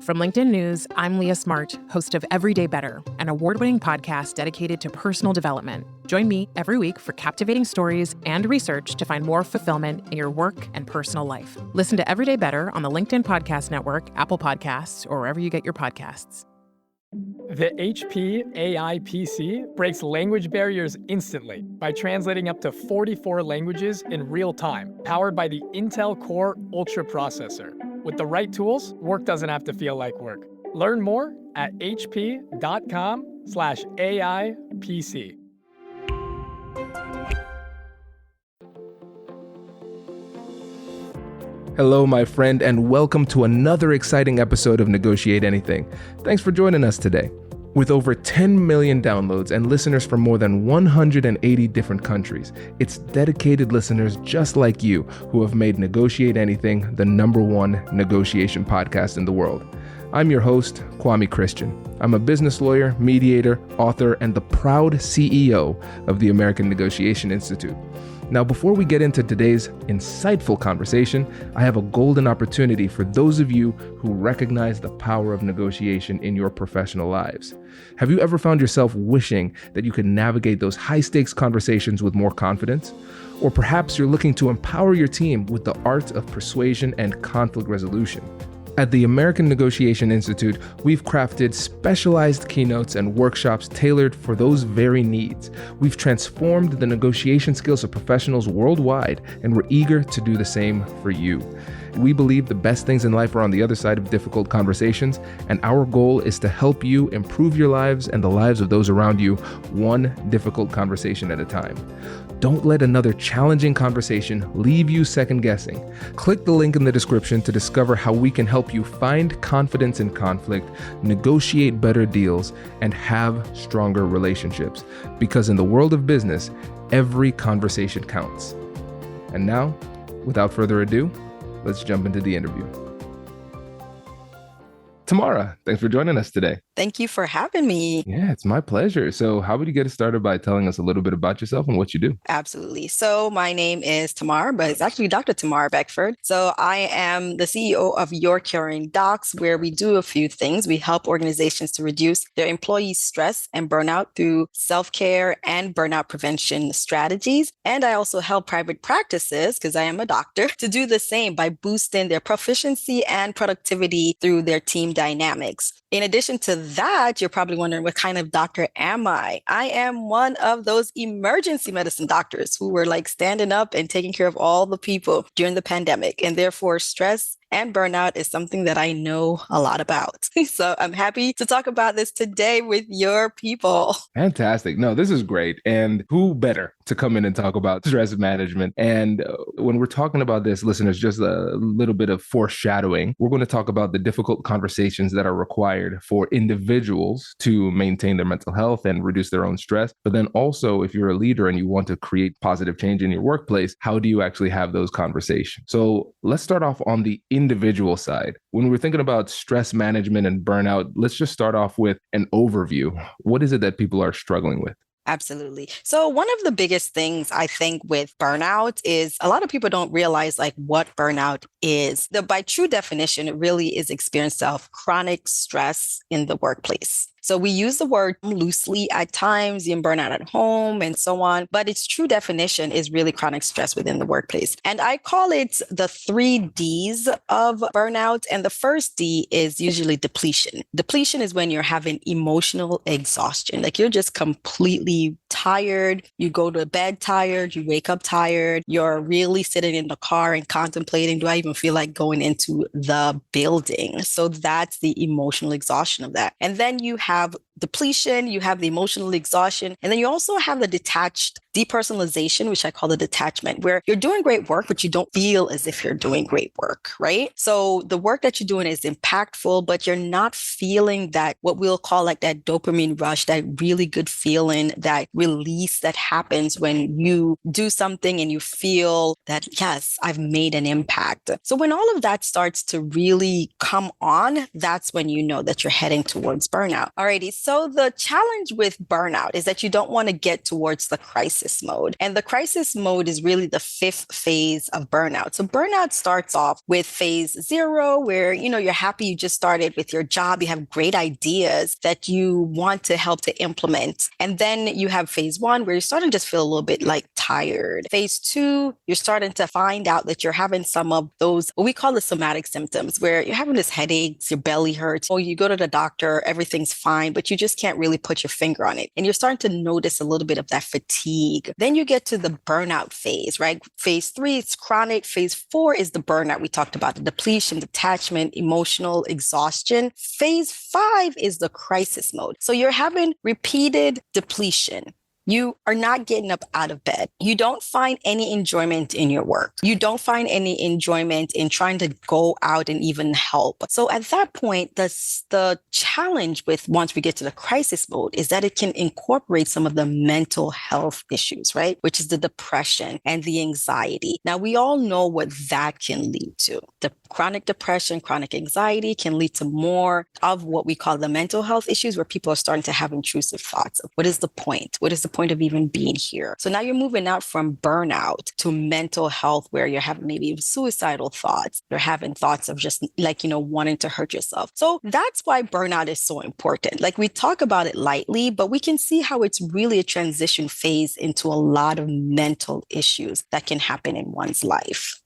From LinkedIn News, I'm Leah Smart, host of Everyday Better, an award-winning podcast dedicated to personal development. Join me every week for captivating stories and research to find more fulfillment in your work and personal life. Listen to Everyday Better on the LinkedIn Podcast Network, Apple Podcasts, or wherever you get your podcasts. The HP AI PC breaks language barriers instantly by translating up to 44 languages in real time, powered by the Intel Core Ultra processor. With the right tools, work doesn't have to feel like work. Learn more at hp.com/AIPC. Hello, my friend, and welcome to another exciting episode of Negotiate Anything. Thanks for joining us today. With over 10 million downloads and listeners from more than 180 different countries, it's dedicated listeners just like you who have made Negotiate Anything the #1 negotiation podcast in the world. I'm your host, Kwame Christian. I'm a business lawyer, mediator, author, and the proud CEO of the American Negotiation Institute. Now, before we get into today's insightful conversation, I have a golden opportunity for those of you who recognize the power of negotiation in your professional lives. Have you ever found yourself wishing that you could navigate those high-stakes conversations with more confidence? Or perhaps you're looking to empower your team with the art of persuasion and conflict resolution. At the American Negotiation Institute, we've crafted specialized keynotes and workshops tailored for those very needs. We've transformed the negotiation skills of professionals worldwide, and we're eager to do the same for you. We believe the best things in life are on the other side of difficult conversations, and our goal is to help you improve your lives and the lives of those around you, one difficult conversation at a time. Don't let another challenging conversation leave you second guessing. Click the link in the description to discover how we can help you find confidence in conflict, negotiate better deals, and have stronger relationships. Because in the world of business, every conversation counts. And now, without further ado, let's jump into the interview. Tamara, thanks for joining us today. Thank you for having me. Yeah, it's my pleasure. So how would you get us started by telling us a little bit about yourself and what you do? Absolutely. So my name is Tamara, but it's actually Dr. Tamara Beckford. So I am the CEO of Your Caring Docs, where we do a few things. We help organizations to reduce their employees' stress and burnout through self-care and burnout prevention strategies. And I also help private practices, because I am a doctor, to do the same by boosting their proficiency and productivity through their team dynamics. In addition to that, you're probably wondering, what kind of doctor am I? I am one of those emergency medicine doctors who were like standing up and taking care of all the people during the pandemic. And therefore, stress and burnout is something that I know a lot about. So I'm happy to talk about this today with your people. Fantastic. No, this is great. And who better to come in and talk about stress management? And when we're talking about this, listeners, just a little bit of foreshadowing, we're going to talk about the difficult conversations that are required for individuals to maintain their mental health and reduce their own stress. But then also, if you're a leader and you want to create positive change in your workplace, how do you actually have those conversations? So let's start off on the individual side. When we're thinking about stress management and burnout, let's just start off with an overview. What is it that people are struggling with? Absolutely. So one of the biggest things I think with burnout is a lot of people don't realize like what burnout is. By true definition, it really is experience of chronic stress in the workplace. So we use the word loosely at times, in burnout at home and so on, but its true definition is really chronic stress within the workplace. And I call it the 3 Ds of burnout. And the first D is usually depletion. Depletion is when you're having emotional exhaustion, like you're just completely tired. You go to bed tired, you wake up tired, you're really sitting in the car and contemplating, do I even feel like going into the building? So that's the emotional exhaustion of that. And then you have depletion, you have the emotional exhaustion, and then you also have the detached depersonalization, which I call the detachment, where you're doing great work, but you don't feel as if you're doing great work, right? So the work that you're doing is impactful, but you're not feeling that, what we'll call like that dopamine rush, that really good feeling, that release that happens when you do something and you feel that, yes, I've made an impact. So when all of that starts to really come on, that's when you know that you're heading towards burnout. Alrighty, so the challenge with burnout is that you don't want to get towards the crisis crisis mode. And the crisis mode is really the fifth phase of burnout. So burnout starts off with phase 0, where, you're happy you just started with your job. You have great ideas that you want to help to implement. And then you have phase 1, where you're starting to just feel a little bit like tired. Phase 2, you're starting to find out that you're having some of those, what we call the somatic symptoms, where you're having this headaches, your belly hurts, or you go to the doctor, everything's fine, but you just can't really put your finger on it. And you're starting to notice a little bit of that fatigue. Then you get to the burnout phase, right? Phase 3 is chronic. Phase 4 is the burnout. We talked about the depletion, detachment, emotional exhaustion. Phase 5 is the crisis mode. So you're having repeated depletion. You are not getting up out of bed. You don't find any enjoyment in your work. You don't find any enjoyment in trying to go out and even help. So at that point, the challenge with once we get to the crisis mode is that it can incorporate some of the mental health issues, right? Which is the depression and the anxiety. Now, we all know what that can lead to. The chronic depression, chronic anxiety can lead to more of what we call the mental health issues, where people are starting to have intrusive thoughts of what is the point? What is the point of even being here? So now you're moving out from burnout to mental health, where you're having maybe suicidal thoughts. You're having thoughts of just wanting to hurt yourself. So that's why burnout is so important. Like, we talk about it lightly, but we can see how it's really a transition phase into a lot of mental issues that can happen in one's life.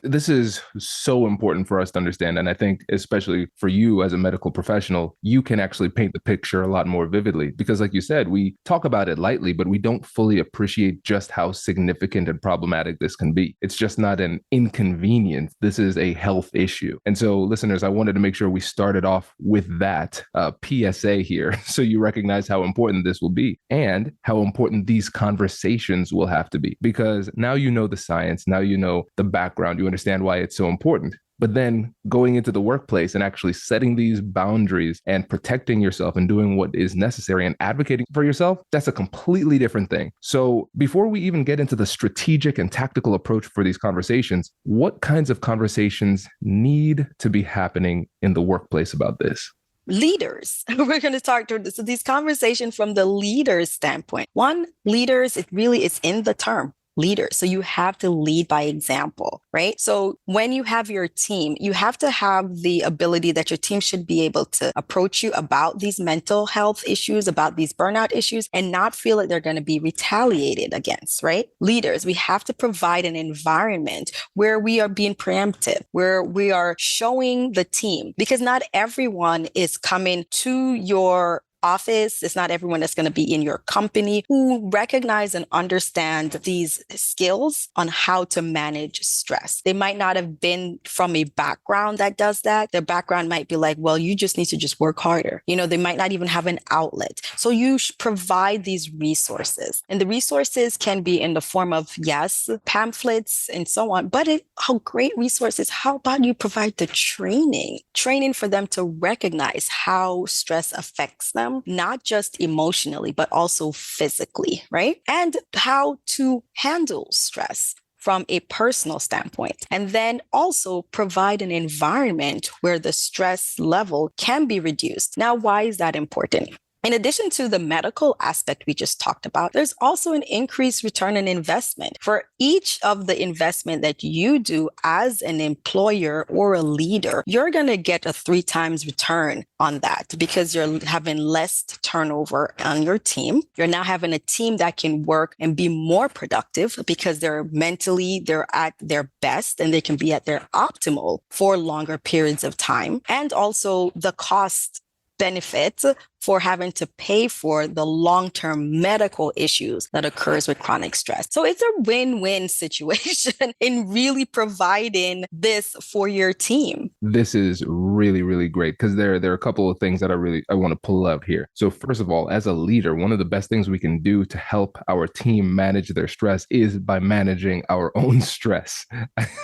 This is so important for us to understand. And I think especially for you as a medical professional, you can actually paint the picture a lot more vividly, because like you said, we talk about it lightly, but we don't fully appreciate just how significant and problematic this can be. It's just not an inconvenience. This is a health issue. And so listeners, I wanted to make sure we started off with that PSA here, so you recognize how important this will be and how important these conversations will have to be, because now you know the science, now you know the background, you understand why it's so important. But then going into the workplace and actually setting these boundaries and protecting yourself and doing what is necessary and advocating for yourself, that's a completely different thing. So before we even get into the strategic and tactical approach for these conversations, what kinds of conversations need to be happening in the workplace about this? Leaders. We're going to talk to these conversations from the leader's standpoint. One, leaders, it's in the term. Leader. So you have to lead by example, right? So when you have your team, you have to have the ability that your team should be able to approach you about these mental health issues, about these burnout issues, and not feel like they're going to be retaliated against, right? Leaders, we have to provide an environment where we are being preemptive, where we are showing the team, because not everyone is coming to your office. It's not everyone that's going to be in your company who recognize and understand these skills on how to manage stress. They might not have been from a background that does that. Their background might be like, well, you just need to just work harder. They might not even have an outlet. So you provide these resources, and the resources can be in the form of, yes, pamphlets and so on, but how great resources. How about you provide the training for them to recognize how stress affects them, not just emotionally, but also physically, right? And how to handle stress from a personal standpoint. And then also provide an environment where the stress level can be reduced. Now, why is that important? In addition to the medical aspect we just talked about, there's also an increased return on investment. For each of the investment that you do as an employer or a leader, you're going to get a 3 times return on that, because you're having less turnover on your team. You're now having a team that can work and be more productive, because they're at their best and they can be at their optimal for longer periods of time. And also the cost benefit for having to pay for the long-term medical issues that occurs with chronic stress. So it's a win-win situation in really providing this for your team. This is really, really great, because there are a couple of things that I want to pull out here. So first of all, as a leader, one of the best things we can do to help our team manage their stress is by managing our own stress.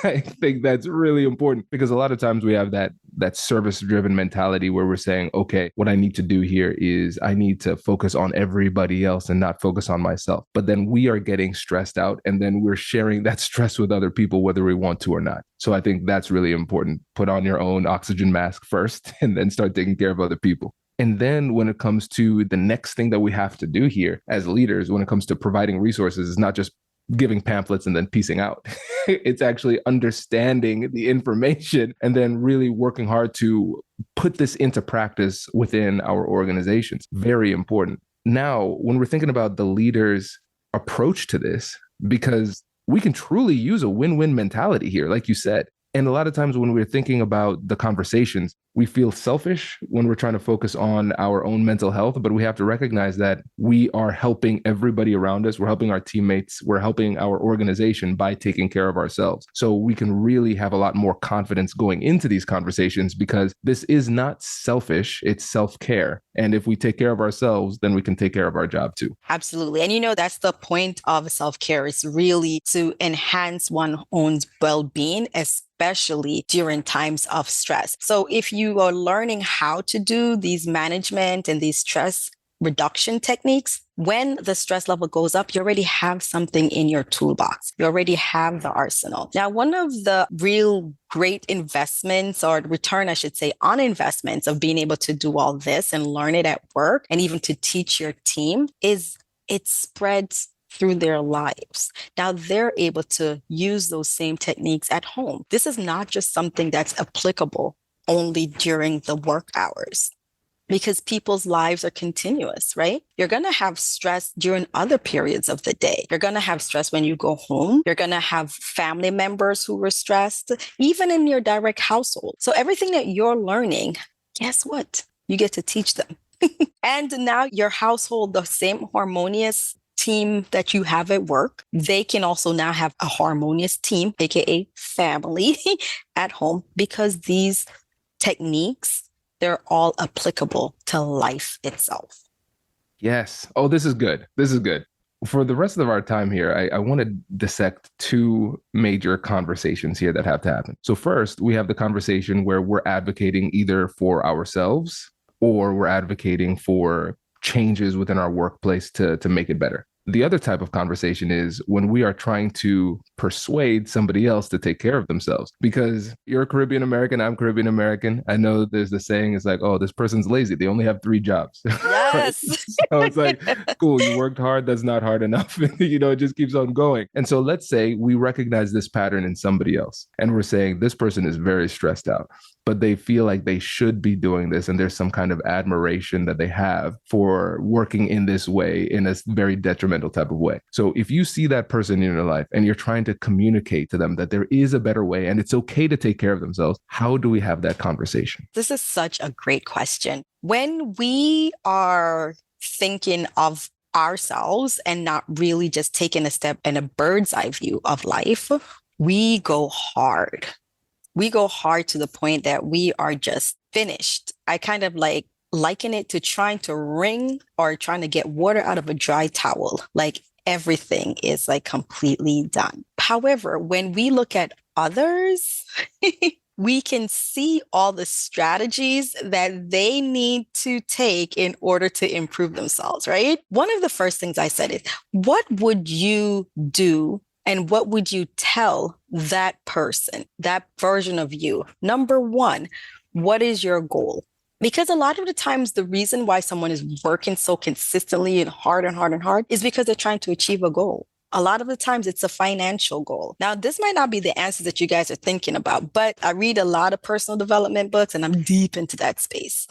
I think that's really important, because a lot of times we have that service-driven mentality where we're saying, okay, what I need to do here is I need to focus on everybody else and not focus on myself. But then we are getting stressed out, and then we're sharing that stress with other people, whether we want to or not. So I think that's really important. Put on your own oxygen mask first, and then start taking care of other people. And then when it comes to the next thing that we have to do here as leaders, when it comes to providing resources, is not just giving pamphlets and then piecing out. It's actually understanding the information and then really working hard to put this into practice within our organizations. Very important. Now, when we're thinking about the leader's approach to this, because we can truly use a win-win mentality here, like you said. And a lot of times when we're thinking about the conversations, we feel selfish when we're trying to focus on our own mental health, but we have to recognize that we are helping everybody around us. We're helping our teammates. We're helping our organization by taking care of ourselves. So we can really have a lot more confidence going into these conversations because this is not selfish, it's self-care. And if we take care of ourselves, then we can take care of our job too. Absolutely. And that's the point of self-care, is really to enhance one's own well-being, especially during times of stress. So if you are learning how to do these management and these stress reduction techniques, when the stress level goes up, you already have something in your toolbox. You already have the arsenal. Now, one of the real great investments, or return, I should say, on investments of being able to do all this and learn it at work and even to teach your team, is it spreads through their lives. Now they're able to use those same techniques at home. This is not just something that's applicable only during the work hours, because people's lives are continuous, right? You're going to have stress during other periods of the day. You're going to have stress when you go home. You're going to have family members who are stressed, even in your direct household. So everything that you're learning, guess what? You get to teach them. And now your household, the same harmonious team that you have at work, they can also now have a harmonious team, aka family, at home, because these techniques, they're all applicable to life itself. Yes. Oh, this is good. This is good. For the rest of our time here, I want to dissect two major conversations here that have to happen. So first, we have the conversation where we're advocating either for ourselves or we're advocating for changes within our workplace to make it better. The other type of conversation is when we are trying to persuade somebody else to take care of themselves. Because you're a Caribbean American, I'm Caribbean American. I know there's the saying, it's like, oh, this person's lazy. They only have 3 jobs. Yes. So it's like, cool, you worked hard. That's not hard enough. It just keeps on going. And so let's say we recognize this pattern in somebody else. And we're saying this person is very stressed out, but they feel like they should be doing this. And there's some kind of admiration that they have for working in this way, in a very detrimental type of way. So if you see that person in your life and you're trying to communicate to them that there is a better way and it's okay to take care of themselves, how do we have that conversation? This is such a great question. When we are thinking of ourselves and not really just taking a step in a bird's eye view of life, we go hard. We go hard to the point that we are just finished. I kind of liken it to trying to wring or trying to get water out of a dry towel. Like everything is completely done. However, when we look at others, we can see all the strategies that they need to take in order to improve themselves, right? One of the first things I said is, what would you do and what would you tell that person, that version of you? Number one, what is your goal? Because a lot of the times, the reason why someone is working so consistently and hard is because they're trying to achieve a goal. A lot of the times it's a financial goal. Now, this might not be the answer that you guys are thinking about, but I read a lot of personal development books and I'm deep into that space.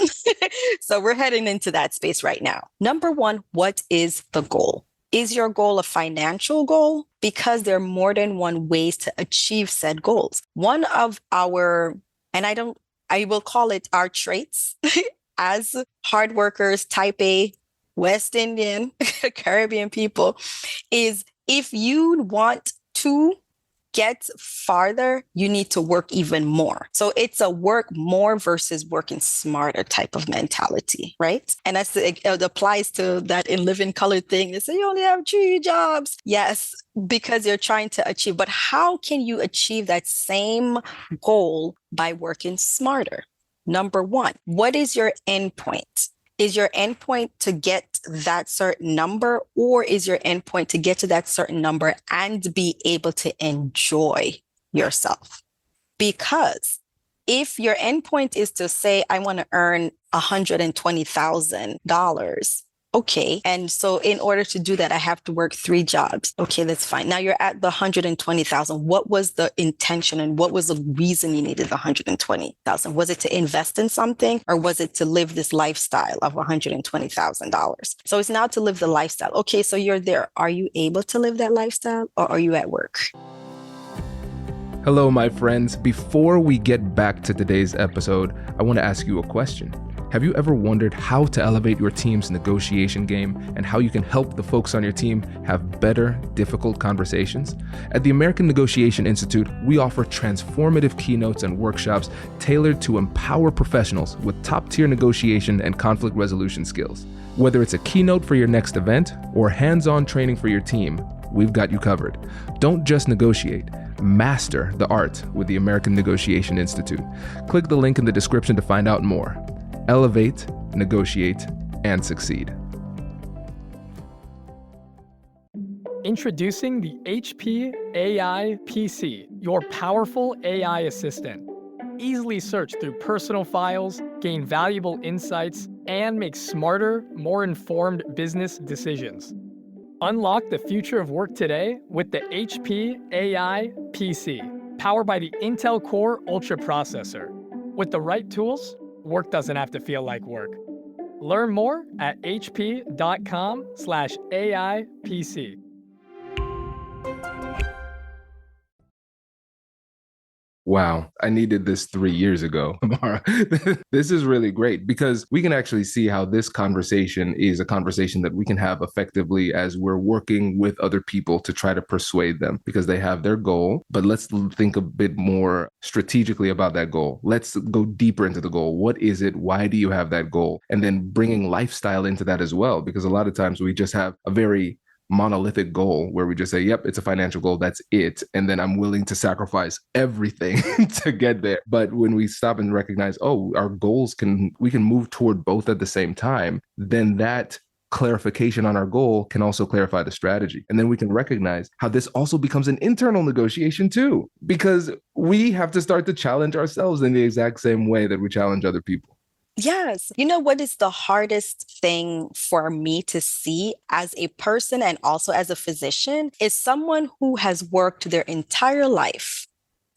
So we're heading into that space right now. Number one, what is the goal? Is your goal a financial goal? Because there are more than one ways to achieve said goals. One of our, and I will call it our traits as hard workers, type A, West Indian, Caribbean people, is if you want to get farther, you need to work even more. So it's a work more versus working smarter type of mentality, right? And it applies to that in living color thing. They say you only have 3 jobs. Yes, because you're trying to achieve. But how can you achieve that same goal by working smarter? Number one, what is your endpoint? Is your endpoint to get that certain number, or is your endpoint to get to that certain number and be able to enjoy yourself? Because if your endpoint is to say, I want to earn $120,000, okay. And so in order to do that, I have to work 3 jobs. Okay, that's fine. Now you're at the 120,000. What was the intention and what was the reason you needed the 120,000? Was it to invest in something or was it to live this lifestyle of $120,000? So it's now to live the lifestyle. Okay, so you're there. Are you able to live that lifestyle or are you at work? Hello, my friends. Before we get back to today's episode, I want to ask you a question. Have you ever wondered how to elevate your team's negotiation game and how you can help the folks on your team have better, difficult conversations? At the American Negotiation Institute, we offer transformative keynotes and workshops tailored to empower professionals with top-tier negotiation and conflict resolution skills. Whether it's a keynote for your next event or hands-on training for your team, we've got you covered. Don't just negotiate. Master the art with the American Negotiation Institute. Click the link in the description to find out more. Elevate, negotiate, and succeed. Introducing the HP AI PC, your powerful AI assistant. Easily search through personal files, gain valuable insights, and make smarter, more informed business decisions. Unlock the future of work today with the HP AI PC, powered by the Intel Core Ultra processor. With the right tools, work doesn't have to feel like work. Learn more at hp.com/AIPC. Wow, I needed this 3 years ago, Tamara. This is really great because we can actually see how this conversation is a conversation that we can have effectively as we're working with other people to try to persuade them because they have their goal. But let's think a bit more strategically about that goal. Let's go deeper into the goal. What is it? Why do you have that goal? And then bringing lifestyle into that as well, because a lot of times we just have a very monolithic goal where we just say, yep, it's a financial goal, that's it. And then I'm willing to sacrifice everything to get there. But when we stop and recognize, oh, our goals we can move toward both at the same time, then that clarification on our goal can also clarify the strategy. And then we can recognize how this also becomes an internal negotiation too, because we have to start to challenge ourselves in the exact same way that we challenge other people. Yes. You know what is the hardest thing for me to see as a person and also as a physician is someone who has worked their entire life,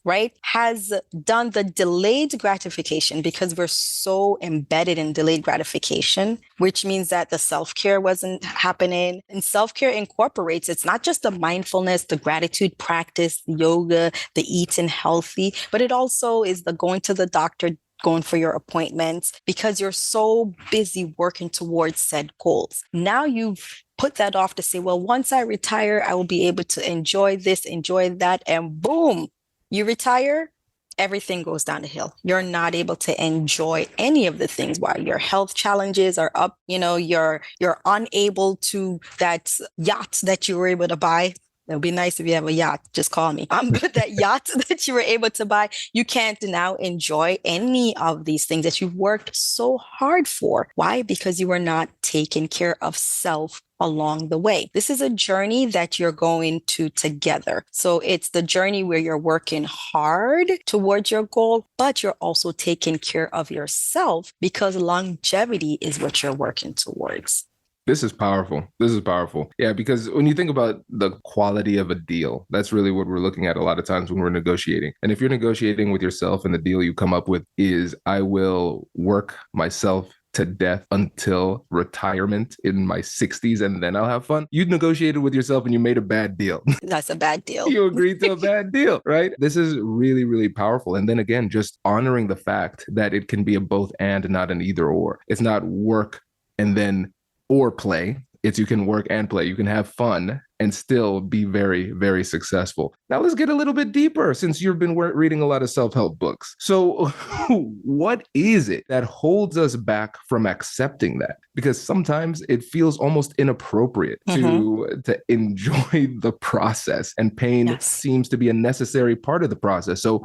right? Has done the delayed gratification because we're so embedded in delayed gratification, which means that the self-care wasn't happening. And self-care incorporates, it's not just the mindfulness, the gratitude practice, the yoga, the eating healthy, but it also is the going to the doctor, going for your appointments because you're so busy working towards said goals. Now you've put that off to say, well, once I retire, I will be able to enjoy this, enjoy that, and boom, you retire, everything goes down the hill. You're not able to enjoy any of the things while your health challenges are up, you're unable to that yacht that you were able to buy. It would be nice if you have a yacht. Just call me. But that yacht that you were able to buy, you can't now enjoy any of these things that you've worked so hard for. Why? Because you were not taking care of self along the way. This is a journey that you're going to together. So it's the journey where you're working hard towards your goal, but you're also taking care of yourself because longevity is what you're working towards. This is powerful. This is powerful. Yeah, because when you think about the quality of a deal, that's really what we're looking at a lot of times when we're negotiating. And if you're negotiating with yourself and the deal you come up with is, I will work myself to death until retirement in my 60s and then I'll have fun. You negotiated with yourself and you made a bad deal. That's a bad deal. You agreed to a bad deal, right? This is really, really powerful. And then again, just honoring the fact that it can be a both and not an either or. It's not work and then or play. It's you can work and play. You can have fun and still be very, very successful. Now let's get a little bit deeper since you've been reading a lot of self-help books. So what is it that holds us back from accepting that? Because sometimes it feels almost inappropriate to enjoy the process, and pain seems to be a necessary part of the process. So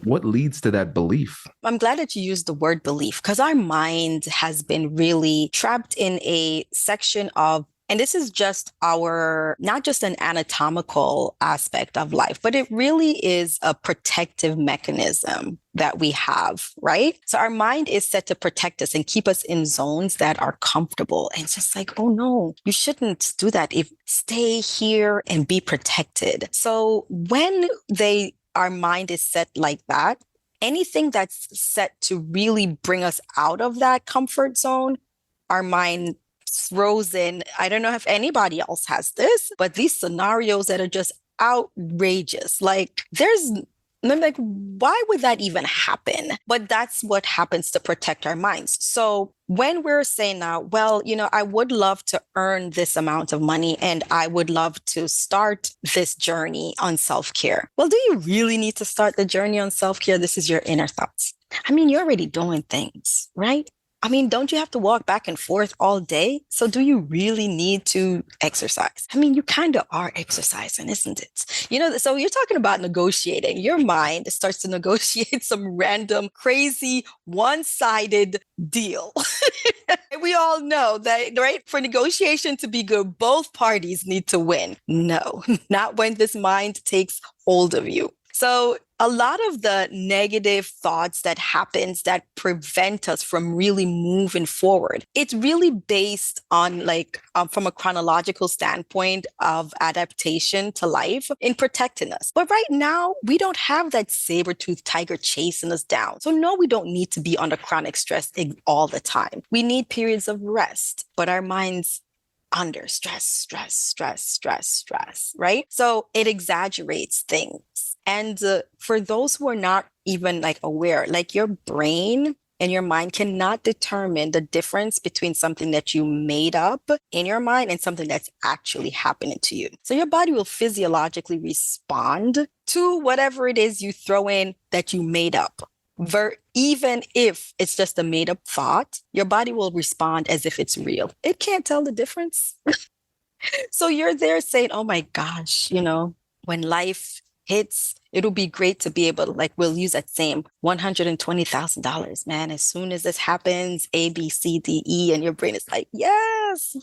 what leads to that belief? I'm glad that you used the word belief because our mind has been really trapped in a section of And this is just not just an anatomical aspect of life, but it really is a protective mechanism that we have, right? So our mind is set to protect us and keep us in zones that are comfortable. And it's just like, oh no, you shouldn't do that. Stay here and be protected. So when our mind is set like that, anything that's set to really bring us out of that comfort zone, our mind throws in, I don't know if anybody else has this, but these scenarios that are just outrageous. Why would that even happen? But that's what happens to protect our minds. So when we're saying now, well, I would love to earn this amount of money and I would love to start this journey on self-care. Well, do you really need to start the journey on self-care? This is your inner thoughts. You're already doing things, right? Don't you have to walk back and forth all day? So do you really need to exercise? You kind of are exercising, isn't it? So you're talking about negotiating. Your mind starts to negotiate some random, crazy, one-sided deal. We all know that, right? For negotiation to be good, both parties need to win. No, not when this mind takes hold of you. So a lot of the negative thoughts that happens that prevent us from really moving forward, it's really based on from a chronological standpoint of adaptation to life in protecting us. But right now, we don't have that saber-toothed tiger chasing us down. So no, we don't need to be under chronic stress all the time. We need periods of rest, but our minds under stress, right? So it exaggerates things. And for those who are not even aware, your brain and your mind cannot determine the difference between something that you made up in your mind and something that's actually happening to you. So your body will physiologically respond to whatever it is you throw in that you made up. Even if it's just a made up thought, your body will respond as if it's real. It can't tell the difference. So you're there saying, oh my gosh, when life hits, it'll be great to be able to, we'll use that same $120,000, man. As soon as this happens, A, B, C, D, E, and your brain is like, yes,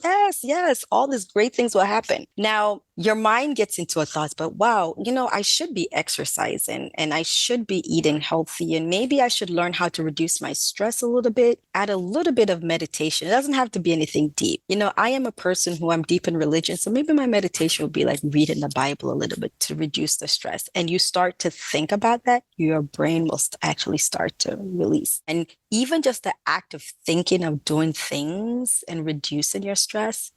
all these great things will happen. Now, your mind gets into a thought, but wow, I should be exercising and I should be eating healthy. And maybe I should learn how to reduce my stress a little bit, add a little bit of meditation. It doesn't have to be anything deep. I am a person who I'm deep in religion. So maybe my meditation will be reading the Bible a little bit to reduce the stress. And you start to think about that, your brain will actually start to release. And even just the act of thinking of doing things and reducing your stress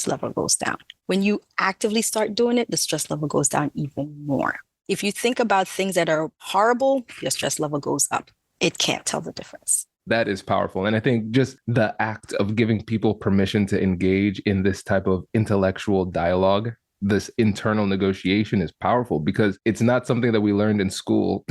level goes down. When you actively start doing it, the stress level goes down even more. If you think about things that are horrible, your stress level goes up. It can't tell the difference. That is powerful. And I think just the act of giving people permission to engage in this type of intellectual dialogue, this internal negotiation, is powerful because it's not something that we learned in school.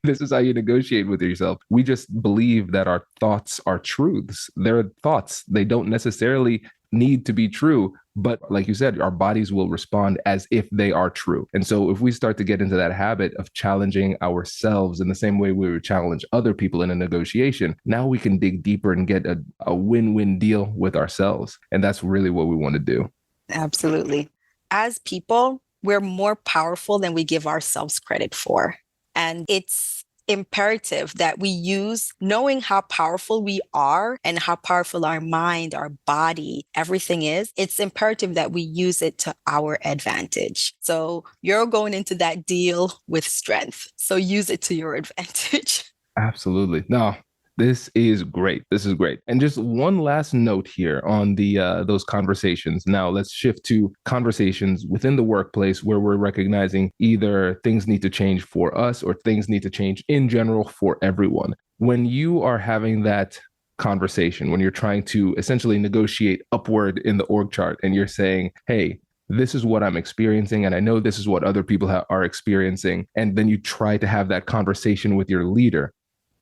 This is how you negotiate with yourself. We just believe that our thoughts are truths. They're thoughts. They don't necessarily need to be true. But like you said, our bodies will respond as if they are true. And so if we start to get into that habit of challenging ourselves in the same way we would challenge other people in a negotiation, now we can dig deeper and get a win-win deal with ourselves. And that's really what we want to do. Absolutely. As people, we're more powerful than we give ourselves credit for. And it's imperative that we use knowing how powerful we are and how powerful our mind, our body, everything is. It's imperative that we use it to our advantage. So you're going into that deal with strength. So use it to your advantage. Absolutely. No, this is great. This is great. And just one last note here on those conversations. Now let's shift to conversations within the workplace where we're recognizing either things need to change for us or things need to change in general for everyone. When you are having that conversation, when you're trying to essentially negotiate upward in the org chart and you're saying, hey, this is what I'm experiencing, and I know this is what other people are experiencing. And then you try to have that conversation with your leader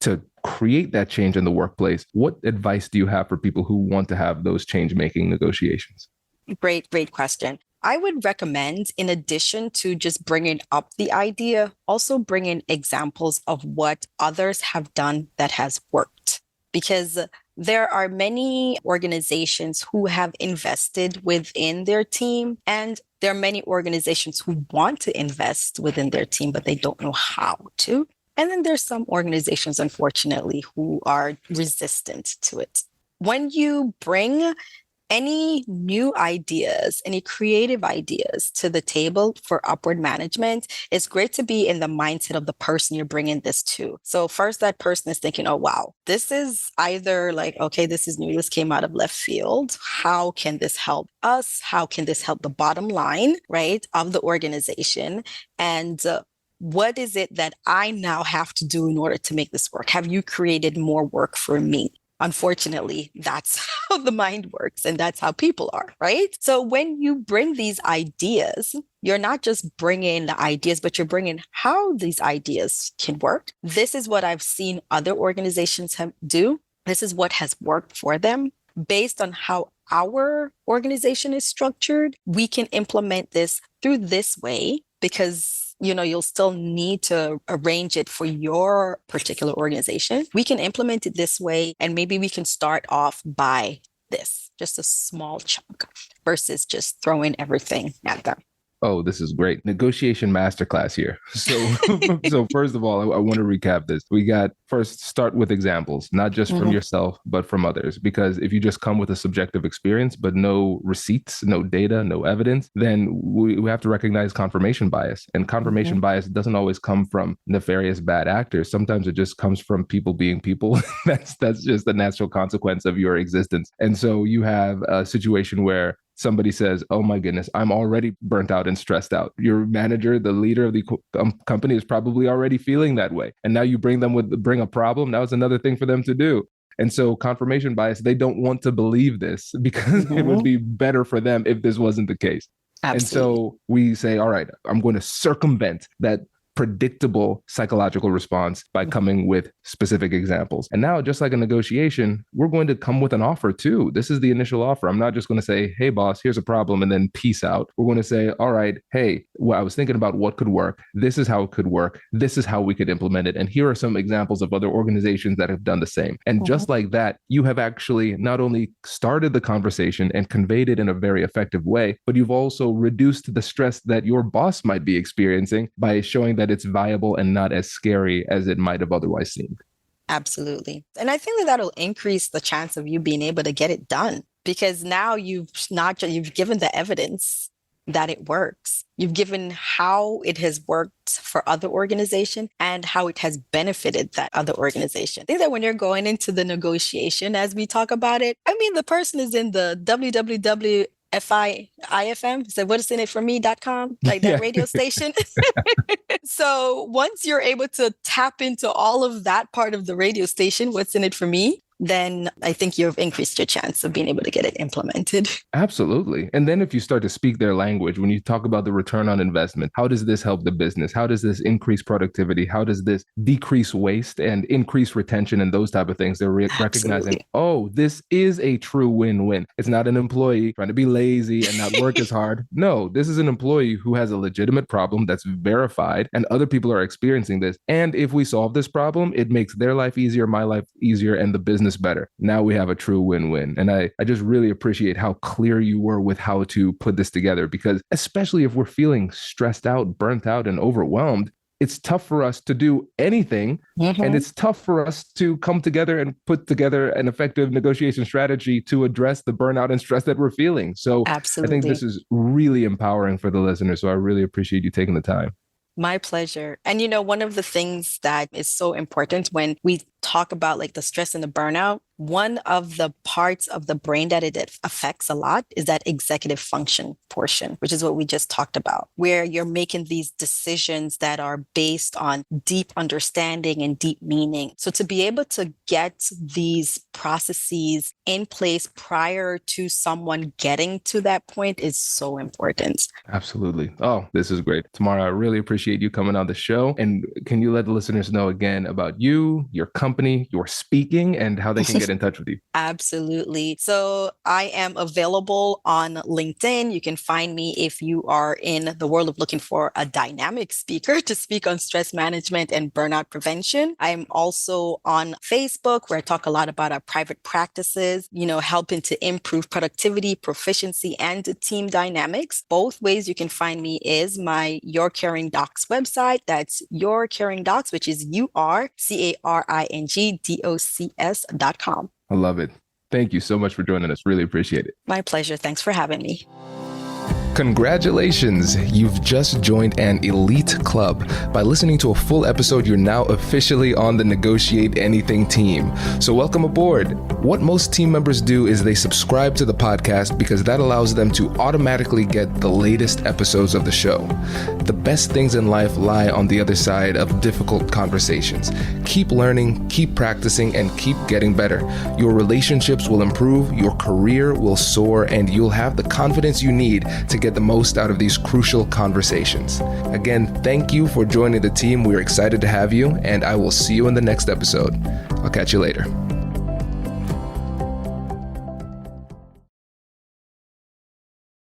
to create that change in the workplace. What advice do you have for people who want to have those change-making negotiations? Great question. I would recommend, in addition to just bringing up the idea, also bring in examples of what others have done that has worked. because there are many organizations who have invested within their team, and there are many organizations who want to invest within their team, but they don't know how to. And then there's some organizations, unfortunately, who are resistant to it. When you bring any new ideas, any creative ideas to the table for upward management, it's great to be in the mindset of the person you're bringing this to. So first, that person is thinking, oh, wow, this is either like, okay, this is new, this came out of left field. How can this help us? How can this help the bottom line, right, of the organization? And what is it that I now have to do in order to make this work? Have you created more work for me? Unfortunately, that's how the mind works, and that's how people are, right? So when you bring these ideas, you're not just bringing the ideas, but you're bringing how these ideas can work. This is what I've seen other organizations do. This is what has worked for them. Based on how our organization is structured, we can implement this through this way, because you'll still need to arrange it for your particular organization. We can implement it this way, and maybe we can start off by this, just a small chunk versus just throwing everything at them. Oh, this is great. Negotiation masterclass here. So first of all, I want to recap this. We got first start with examples, not just from yourself, but from others. Because if you just come with a subjective experience, but no receipts, no data, no evidence, then we have to recognize confirmation bias. And confirmation bias doesn't always come from nefarious bad actors. Sometimes it just comes from people being people. That's just a natural consequence of your existence. And so you have a situation where somebody says, oh my goodness, I'm already burnt out and stressed out. Your manager, the leader of the company is probably already feeling that way. And now you bring a problem. Now it's another thing for them to do. And so confirmation bias, they don't want to believe this because it would be better for them if this wasn't the case. Absolutely. And so we say, all right, I'm going to circumvent that predictable psychological response by coming with specific examples. And now, just like a negotiation, we're going to come with an offer too. This is the initial offer. I'm not just going to say, hey, boss, here's a problem, and then peace out. We're going to say, all right, hey, well, I was thinking about what could work. This is how it could work. This is how we could implement it. And here are some examples of other organizations that have done the same. And just like that, you have actually not only started the conversation and conveyed it in a very effective way, but you've also reduced the stress that your boss might be experiencing by showing that it's viable and not as scary as it might have otherwise seemed. Absolutely. And I think that that'll increase the chance of you being able to get it done, because now you've given the evidence that it works. You've given how it has worked for other organizations and how it has benefited that other organization. I think that when you're going into the negotiation, as we talk about it, I mean, the person is in the FIFM, so what is in it for me.com, like that radio station. So once you're able to tap into all of that part of the radio station, what's in it for me, then I think you've increased your chance of being able to get it implemented. Absolutely. And then if you start to speak their language, when you talk about the return on investment, how does this help the business? How does this increase productivity? How does this decrease waste and increase retention and those type of things? They're recognizing, oh, this is a true win-win. It's not an employee trying to be lazy and not work as hard. No, this is an employee who has a legitimate problem that's verified and other people are experiencing this. And if we solve this problem, it makes their life easier, my life easier, and the business better. Now we have a true win-win. And I just really appreciate how clear you were with how to put this together, because especially if we're feeling stressed out, burnt out, and overwhelmed, it's tough for us to do anything. And it's tough for us to come together and put together an effective negotiation strategy to address the burnout and stress that we're feeling. So absolutely. I think this is really empowering for the listeners. So I really appreciate you taking the time. My pleasure. And one of the things that is so important when we talk about like the stress and the burnout, one of the parts of the brain that it affects a lot is that executive function portion, which is what we just talked about, where you're making these decisions that are based on deep understanding and deep meaning. So to be able to get these processes in place prior to someone getting to that point is so important. Absolutely. Oh, this is great. Tamara, I really appreciate you coming on the show. And can you let the listeners know again about you, your company, company, your speaking, and how they can get in touch with you. Absolutely. So I am available on LinkedIn. You can find me if you are in the world of looking for a dynamic speaker to speak on stress management and burnout prevention. I'm also on Facebook, where I talk a lot about our private practices, helping to improve productivity, proficiency, and team dynamics. Both ways you can find me is my Your Caring Docs website. That's Your Caring Docs, which is URCaringDocs.com. I love it. Thank you so much for joining us. Really appreciate it. My pleasure. Thanks for having me. Congratulations! You've just joined an elite club. By listening to a full episode, you're now officially on the Negotiate Anything team. So welcome aboard. What most team members do is they subscribe to the podcast because that allows them to automatically get the latest episodes of the show. The best things in life lie on the other side of difficult conversations. Keep learning, keep practicing, and keep getting better. Your relationships will improve, your career will soar, and you'll have the confidence you need to get the most out of these crucial conversations. Again, thank you for joining the team. We're excited to have you, and I will see you in the next episode. I'll catch you later.